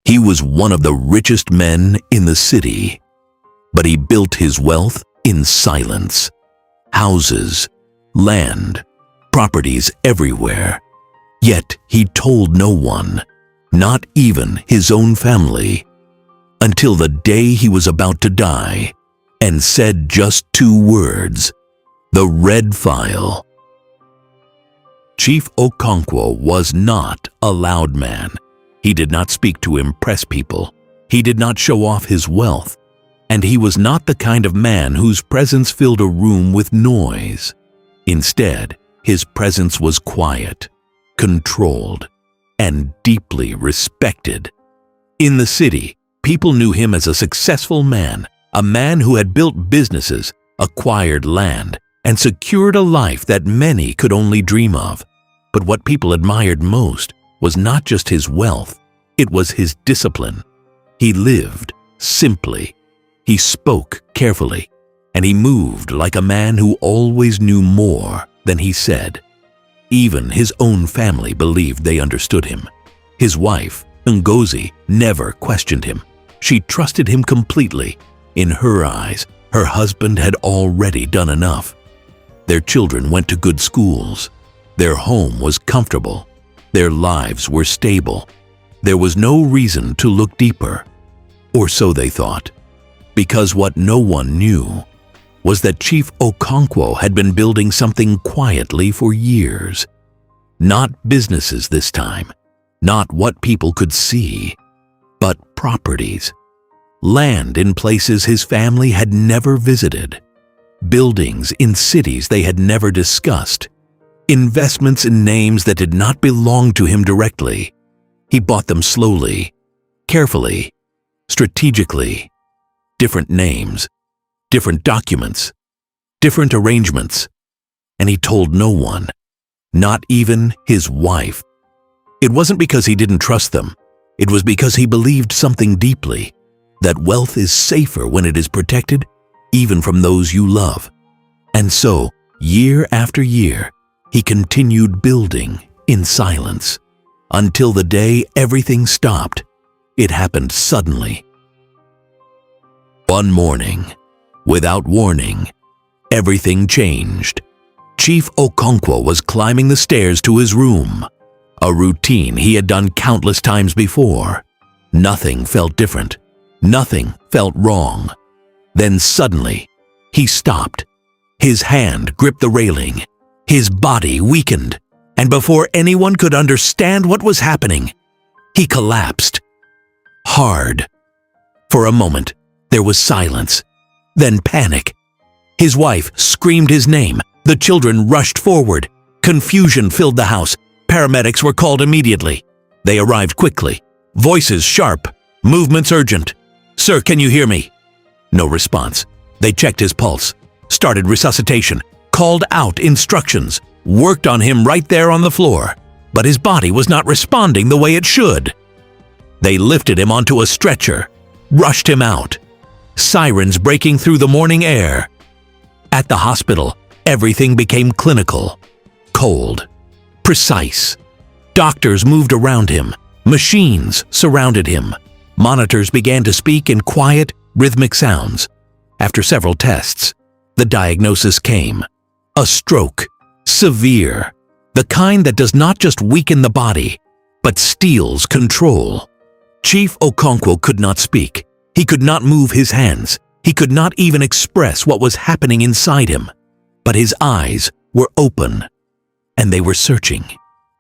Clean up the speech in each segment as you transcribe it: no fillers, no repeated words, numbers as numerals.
He was one of the richest men in the city, but he built his wealth in silence. Houses, land, properties everywhere. Yet he told no one, not even his own family, until the day he was about to die, and said just 2 words: the red file. Chief Okonkwo was not a loud man. He did not speak to impress people. He did not show off his wealth. And he was not the kind of man whose presence filled a room with noise. Instead, his presence was quiet, controlled, and deeply respected. In the city, people knew him as a successful man, a man who had built businesses, acquired land, and secured a life that many could only dream of. But what people admired most was not just his wealth, it was his discipline. He lived simply. He spoke carefully, and he moved like a man who always knew more than he said. Even his own family believed they understood him. His wife, Ngozi, never questioned him. She trusted him completely. In her eyes, her husband had already done enough. Their children went to good schools. Their home was comfortable. Their lives were stable. There was no reason to look deeper, or so they thought. Because what no one knew was that Chief Okonkwo had been building something quietly for years. Not businesses this time, not what people could see, but properties. Land in places his family had never visited. Buildings in cities they had never discussed. Investments in names that did not belong to him directly. He bought them slowly, carefully, strategically. Different names, different documents, different arrangements, and he told no one, not even his wife. It wasn't because he didn't trust them. It was because he believed something deeply, that wealth is safer when it is protected, even from those you love. And so, year after year, he continued building in silence, until the day everything stopped. It happened suddenly. One morning, without warning, everything changed. Chief Okonkwo was climbing the stairs to his room, a routine he had done countless times before. Nothing felt different. Nothing felt wrong. Then suddenly, he stopped. His hand gripped the railing. His body weakened, and before anyone could understand what was happening, he collapsed. Hard. For a moment, there was silence, then panic. His wife screamed his name. The children rushed forward. Confusion filled the house. Paramedics were called immediately. They arrived quickly. Voices sharp, movements urgent. "Sir, can you hear me?" No response. They checked his pulse, started resuscitation, called out instructions, worked on him right there on the floor. But his body was not responding the way it should. They lifted him onto a stretcher, rushed him out. Sirens breaking through the morning air. At the hospital, everything became clinical, cold, precise. Doctors moved around him. Machines surrounded him. Monitors began to speak in quiet, rhythmic sounds. After several tests, the diagnosis came. A stroke, severe, the kind that does not just weaken the body, but steals control. Chief Okonkwo could not speak. He could not move his hands. He could not even express what was happening inside him. But his eyes were open, and they were searching,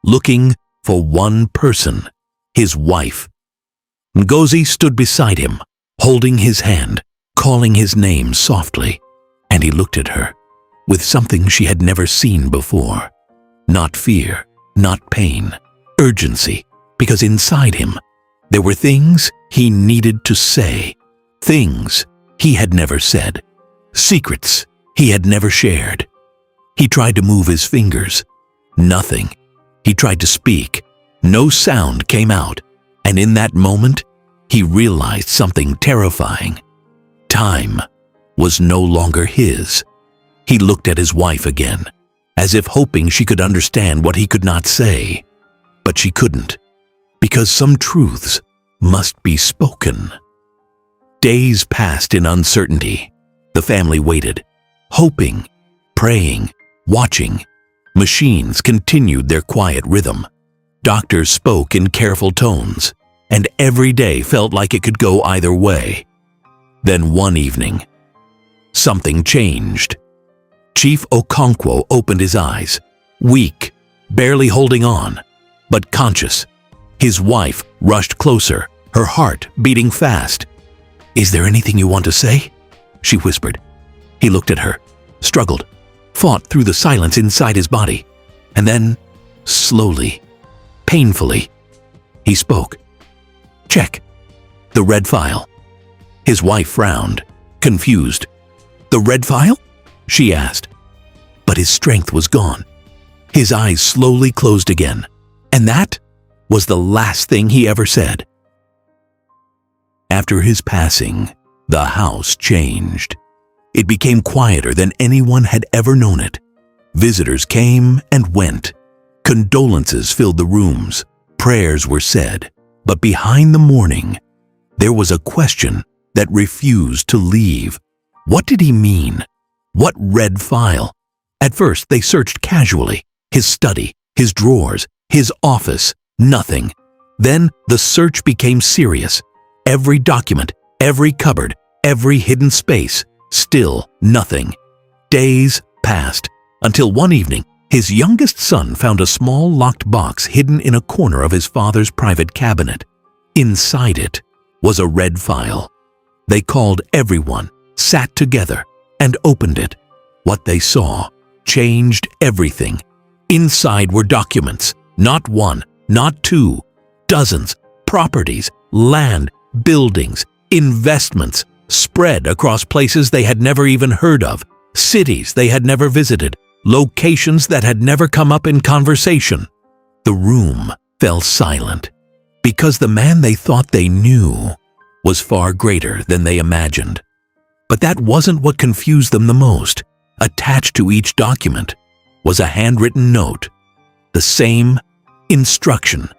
looking for one person, his wife. Ngozi stood beside him, holding his hand, calling his name softly, and he looked at her with something she had never seen before. Not fear, not pain, urgency, because inside him there were things he needed to say, things he had never said, secrets he had never shared. He tried to move his fingers. Nothing. He tried to speak. No sound came out, and in that moment, he realized something terrifying. Time was no longer his. He looked at his wife again, as if hoping she could understand what he could not say. But she couldn't, because some truths must be spoken. Days passed in uncertainty. The family waited, hoping, praying, watching. Machines continued their quiet rhythm. Doctors spoke in careful tones, and every day felt like it could go either way. Then one evening, something changed. Chief Okonkwo opened his eyes, weak, barely holding on, but conscious. His wife rushed closer, her heart beating fast. "Is there anything you want to say?" she whispered. He looked at her, struggled, fought through the silence inside his body, and then, slowly, painfully, he spoke. "Check. The red file." His wife frowned, confused. "The red file?" she asked. But his strength was gone. His eyes slowly closed again, and that was the last thing he ever said. After his passing, the house changed. It became quieter than anyone had ever known it. Visitors came and went. Condolences filled the rooms. Prayers were said. But behind the mourning, there was a question that refused to leave. What did he mean? What red file? At first, they searched casually. His study, his drawers, his office, nothing. Then the search became serious. Every document, every cupboard, every hidden space, still nothing. Days passed, until one evening, his youngest son found a small locked box hidden in a corner of his father's private cabinet. Inside it was a red file. They called everyone, sat together, and opened it. What they saw changed everything. Inside were documents, not one, not two, dozens, properties, land, buildings, investments, spread across places they had never even heard of, cities they had never visited, locations that had never come up in conversation. The room fell silent, because the man they thought they knew was far greater than they imagined. But that wasn't what confused them the most. Attached to each document was a handwritten note, the same instruction,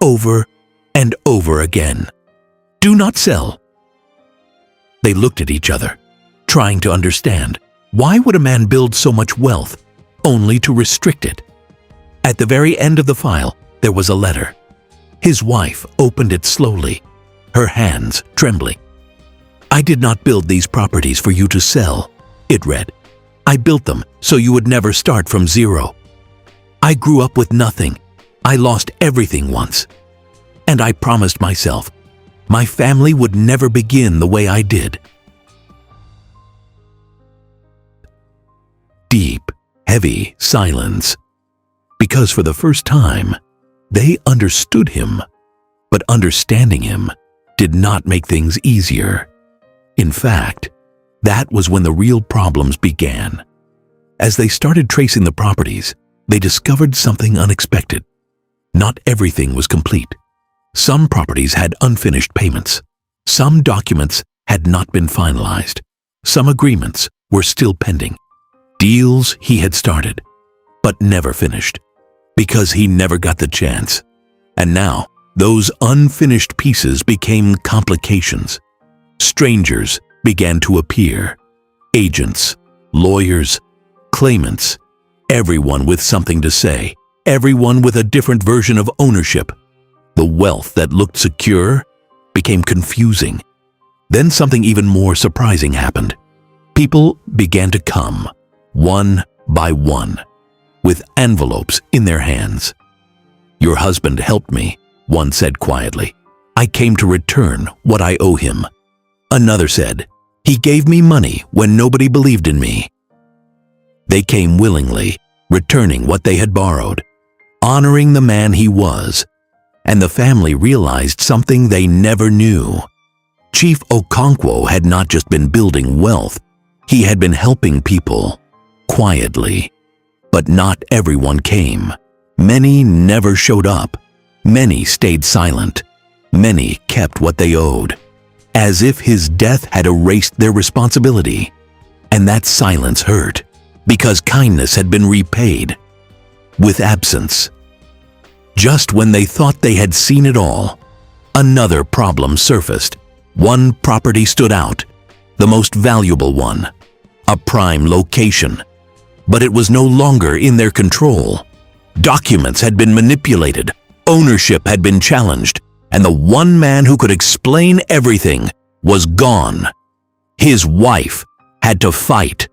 over and over again. "Do not sell." They looked at each other, trying to understand. Why would a man build so much wealth, only to restrict it? At the very end of the file, there was a letter. His wife opened it slowly, her hands trembling. "I did not build these properties for you to sell," it read. "I built them so you would never start from zero. I grew up with nothing. I lost everything once. And I promised myself, my family would never begin the way I did." Deep, heavy silence. Because for the first time, they understood him. But understanding him did not make things easier. In fact, that was when the real problems began. As they started tracing the properties, they discovered something unexpected. Not everything was complete. Some properties had unfinished payments. Some documents had not been finalized. Some agreements were still pending. Deals he had started, but never finished, because he never got the chance. And now, those unfinished pieces became complications. Strangers began to appear. Agents, lawyers, claimants, everyone with something to say, everyone with a different version of ownership. The wealth that looked secure became confusing. Then something even more surprising happened. People began to come, one by one, with envelopes in their hands. "Your husband helped me," one said quietly. "I came to return what I owe him." Another said, "He gave me money when nobody believed in me." They came willingly, returning what they had borrowed, honoring the man he was. And the family realized something they never knew. Chief Okonkwo had not just been building wealth, he had been helping people, quietly. But not everyone came. Many never showed up. Many stayed silent. Many kept what they owed, as if his death had erased their responsibility. And that silence hurt, because kindness had been repaid with absence. Just when they thought they had seen it all, another problem surfaced. One property stood out, the most valuable one, a prime location. But it was no longer in their control. Documents had been manipulated, ownership had been challenged, and the one man who could explain everything was gone. His wife had to fight,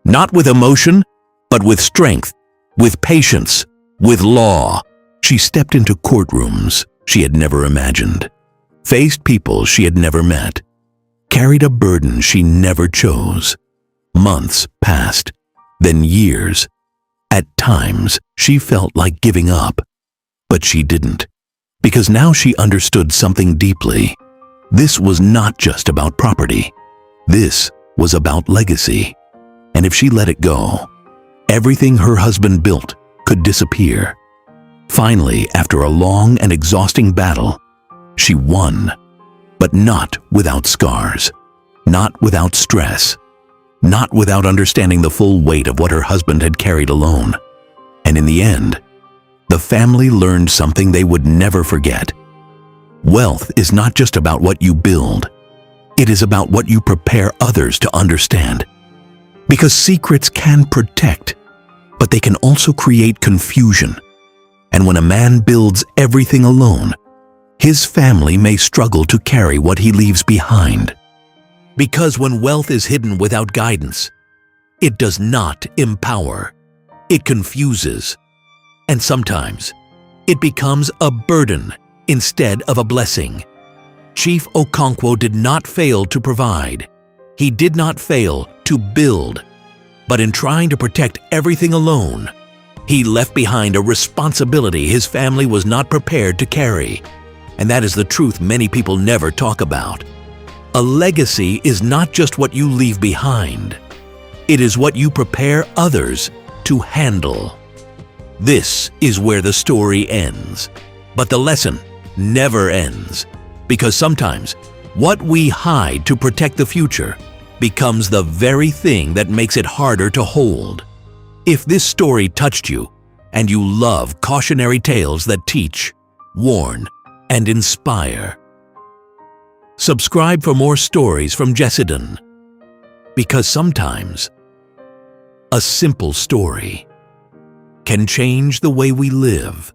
not with emotion, but with strength, with patience, with law. She stepped into courtrooms she had never imagined, faced people she had never met, carried a burden she never chose. Months passed, then years. At times, she felt like giving up, but she didn't, because now she understood something deeply. This was not just about property. This was about legacy. And if she let it go, everything her husband built could disappear. Finally, after a long and exhausting battle, she won, but not without scars, not without stress, not without understanding the full weight of what her husband had carried alone. And in the end, the family learned something they would never forget. Wealth is not just about what you build. It is about what you prepare others to understand. Because secrets can protect, but they can also create confusion. And when a man builds everything alone, his family may struggle to carry what he leaves behind. Because when wealth is hidden without guidance, it does not empower. It confuses. And sometimes, it becomes a burden instead of a blessing. Chief Okonkwo did not fail to provide. He did not fail to build. But in trying to protect everything alone, he left behind a responsibility his family was not prepared to carry. And that is the truth many people never talk about. A legacy is not just what you leave behind. It is what you prepare others to handle. This is where the story ends. But the lesson never ends. Because sometimes, what we hide to protect the future becomes the very thing that makes it harder to hold. If this story touched you, and you love cautionary tales that teach, warn, and inspire, subscribe for more stories from Jessidon. Because sometimes, a simple story can change the way we live.